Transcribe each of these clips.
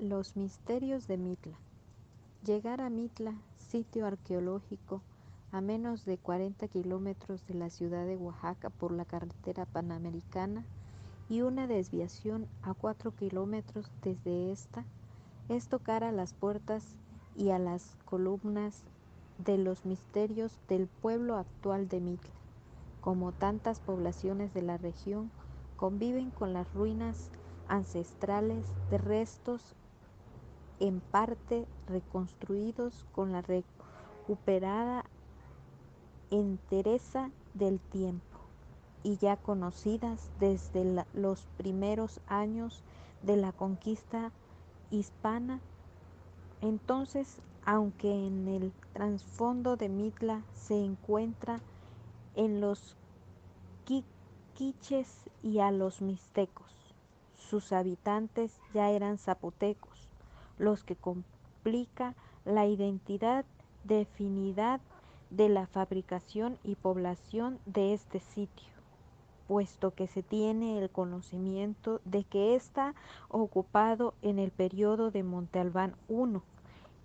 Los misterios de Mitla. Llegar a Mitla, sitio arqueológico, a menos de 40 kilómetros de la ciudad de Oaxaca por la carretera panamericana y una desviación a 4 kilómetros desde esta, es tocar a las puertas y a las columnas de los misterios del pueblo actual de Mitla. Como tantas poblaciones de la región, conviven con las ruinas ancestrales de restos en parte reconstruidos con la recuperada entereza del tiempo y ya conocidas desde los primeros años de la conquista hispana. Entonces, aunque en el trasfondo de Mitla se encuentra en los quiches y a los mixtecos, sus habitantes ya eran zapotecos, los que complica la identidad, definidad de la fabricación y población de este sitio, puesto que se tiene el conocimiento de que está ocupado en el periodo de Monte Albán I,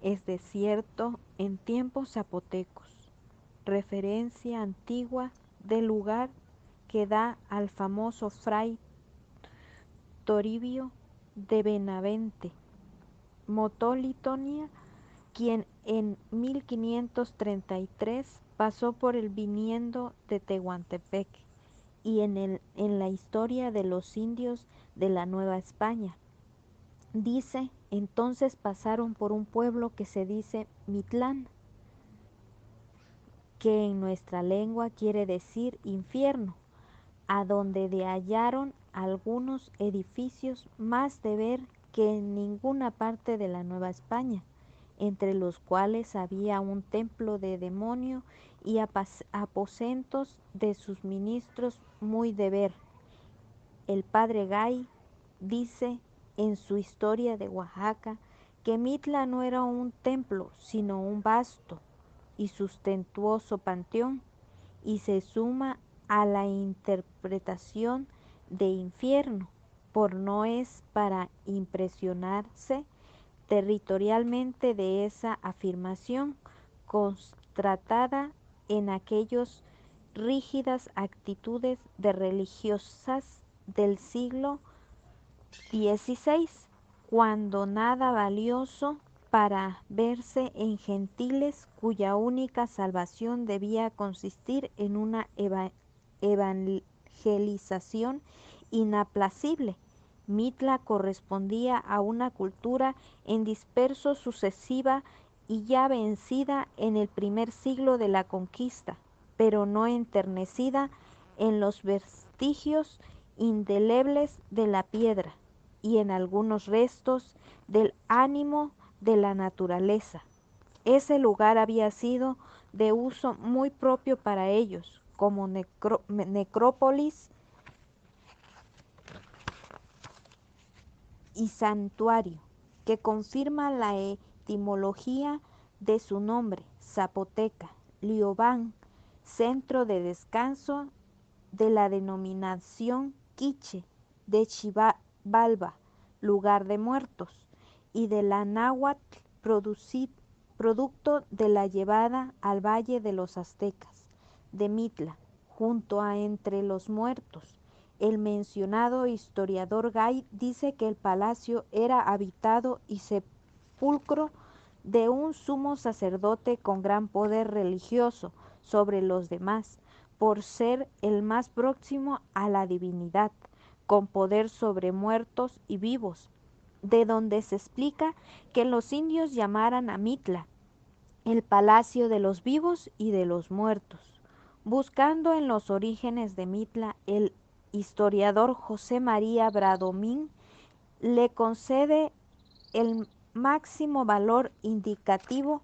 es desierto en tiempos zapotecos, referencia antigua del lugar que da al famoso fray Toribio de Benavente, Motolitonia, quien en 1533 pasó por el viniendo de Tehuantepec y en la historia de los indios de la Nueva España. Dice, entonces pasaron por un pueblo que se dice Mitlán, que en nuestra lengua quiere decir infierno, a donde hallaron algunos edificios más de ver que en ninguna parte de la Nueva España, entre los cuales había un templo de demonio y aposentos de sus ministros muy de ver. El padre Gay dice en su historia de Oaxaca que Mitla no era un templo, sino un vasto y sustentuoso panteón, y se suma a la interpretación de infierno, por no es para impresionarse territorialmente de esa afirmación constatada en aquellos rígidas actitudes de religiosas del siglo XVI, cuando nada valioso para verse en gentiles cuya única salvación debía consistir en una evangelización inaplacible. Mitla correspondía a una cultura en disperso sucesiva y ya vencida en el primer siglo de la conquista, pero no enternecida en los vestigios indelebles de la piedra y en algunos restos del ánimo de la naturaleza. Ese lugar había sido de uso muy propio para ellos, como necrópolis y santuario, que confirma la etimología de su nombre, zapoteca, Liobán, centro de descanso de la denominación quiche de Xibalba, lugar de muertos, y de la náhuatl, producto de la llevada al valle de los aztecas, de Mitla, junto a Entre los Muertos. El mencionado historiador Gay dice que el palacio era habitado y sepulcro de un sumo sacerdote con gran poder religioso sobre los demás, por ser el más próximo a la divinidad, con poder sobre muertos y vivos, de donde se explica que los indios llamaran a Mitla el palacio de los vivos y de los muertos. Buscando en los orígenes de Mitla, el historiador José María Bradomín le concede el máximo valor indicativo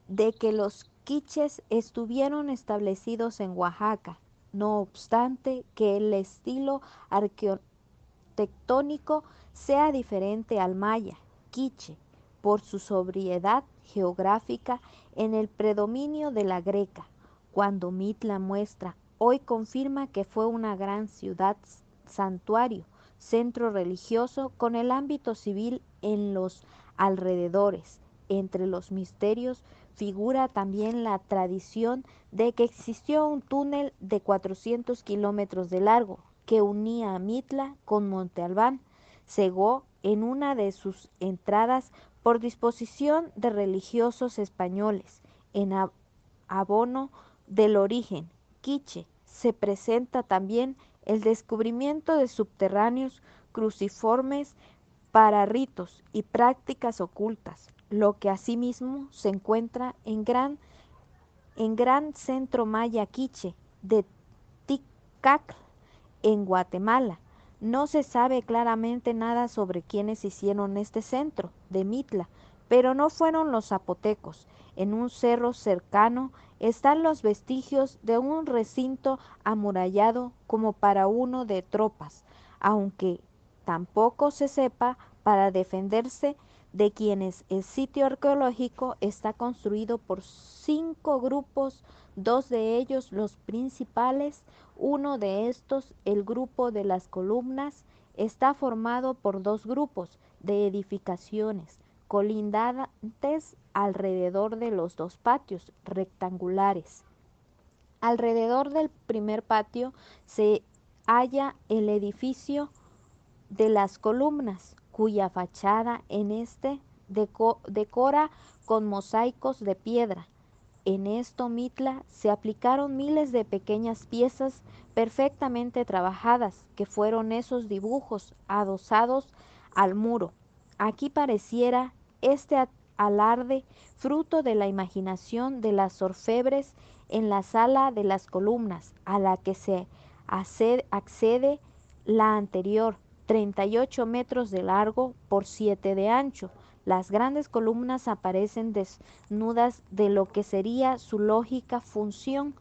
de que los quiches estuvieron establecidos en Oaxaca, no obstante que el estilo arquitectónico sea diferente al maya, quiche, por su sobriedad geográfica en el predominio de la greca. Cuando Mitla muestra, hoy confirma que fue una gran ciudad santuario, centro religioso con el ámbito civil en los alrededores. Entre los misterios figura también la tradición de que existió un túnel de 400 kilómetros de largo que unía a Mitla con Monte Albán. Cegó en una de sus entradas por disposición de religiosos españoles, en abono del origen quiche. Se presenta también el descubrimiento de subterráneos cruciformes para ritos y prácticas ocultas, lo que asimismo se encuentra en gran centro maya quiche de Tikal en Guatemala. No se sabe claramente nada sobre quiénes hicieron este centro de Mitla, pero no fueron los zapotecos. En un cerro cercano están los vestigios de un recinto amurallado como para uno de tropas, aunque tampoco se sepa para defenderse de quienes el sitio arqueológico está construido por 5 grupos, 2 de ellos los principales. Uno de estos, el grupo de las columnas, está formado por 2 grupos de edificaciones colindantes alrededor de los 2 patios rectangulares. Alrededor del primer patio se halla el edificio de las columnas, cuya fachada en este decora con mosaicos de piedra. En esto Mitla se aplicaron miles de pequeñas piezas perfectamente trabajadas, que fueron esos dibujos adosados al muro. Aquí pareciera este alarde fruto de la imaginación de las orfebres en la sala de las columnas, a la que se accede la anterior, 38 metros de largo por 7 de ancho. Las grandes columnas aparecen desnudas de lo que sería su lógica función,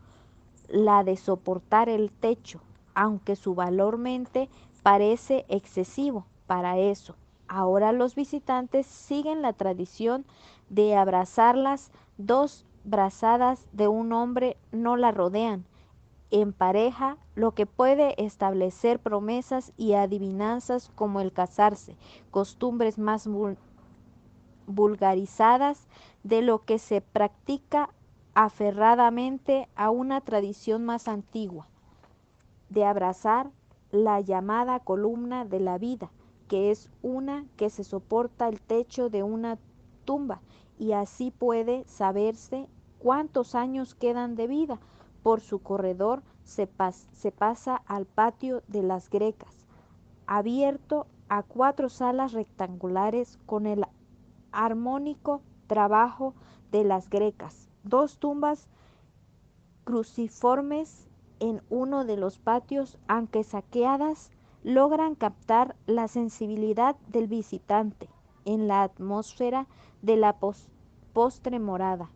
la de soportar el techo, aunque su valor mente parece excesivo para eso. Ahora los visitantes siguen la tradición de abrazarlas. 2 brazadas de un hombre no la rodean en pareja, lo que puede establecer promesas y adivinanzas como el casarse, costumbres más vulgarizadas de lo que se practica aferradamente a una tradición más antigua, de abrazar la llamada columna de la vida, que es una que se soporta el techo de una tumba, y así puede saberse cuántos años quedan de vida. Por su corredor se pasa al patio de las Grecas, abierto a 4 salas rectangulares con el armónico trabajo de las Grecas, 2 tumbas cruciformes en uno de los patios, aunque saqueadas, logran captar la sensibilidad del visitante en la atmósfera de la postre morada.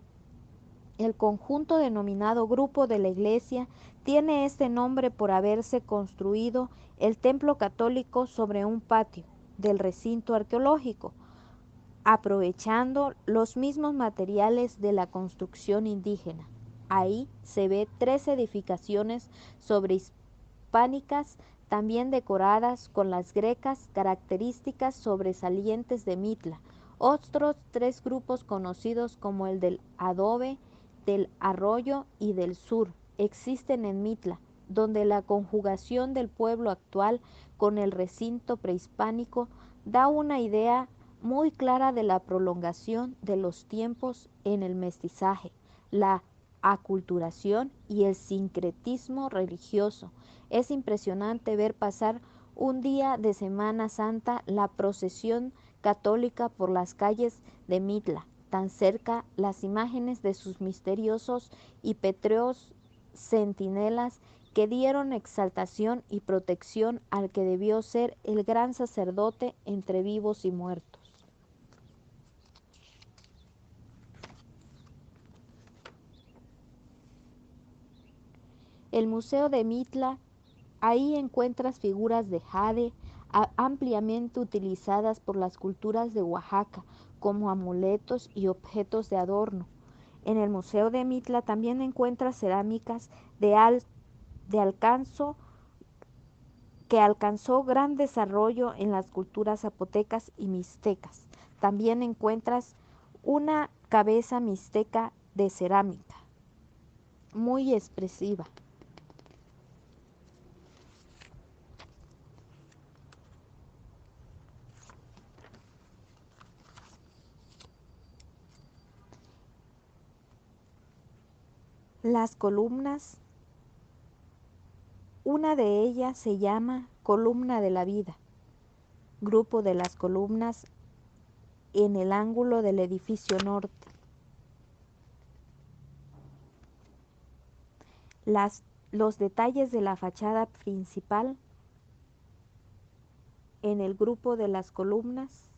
El conjunto denominado Grupo de la Iglesia tiene este nombre por haberse construido el templo católico sobre un patio del recinto arqueológico, aprovechando los mismos materiales de la construcción indígena. Ahí se ve 3 edificaciones sobrehispánicas, también decoradas con las grecas, características sobresalientes de Mitla. Otros 3 grupos conocidos como el del adobe, del arroyo y del sur existen en Mitla, donde la conjugación del pueblo actual con el recinto prehispánico da una idea muy clara de la prolongación de los tiempos en el mestizaje, la aculturación y el sincretismo religioso. Es impresionante ver pasar un día de Semana Santa la procesión católica por las calles de Mitla, tan cerca las imágenes de sus misteriosos y pétreos centinelas que dieron exaltación y protección al que debió ser el gran sacerdote entre vivos y muertos. El Museo de Mitla, ahí encuentras figuras de jade ampliamente utilizadas por las culturas de Oaxaca como amuletos y objetos de adorno. En el Museo de Mitla también encuentras cerámicas de alcanzo que alcanzó gran desarrollo en las culturas zapotecas y mixtecas. También encuentras una cabeza mixteca de cerámica, muy expresiva. Las columnas, una de ellas se llama columna de la vida, grupo de las columnas en el ángulo del edificio norte. Los detalles de la fachada principal en el grupo de las columnas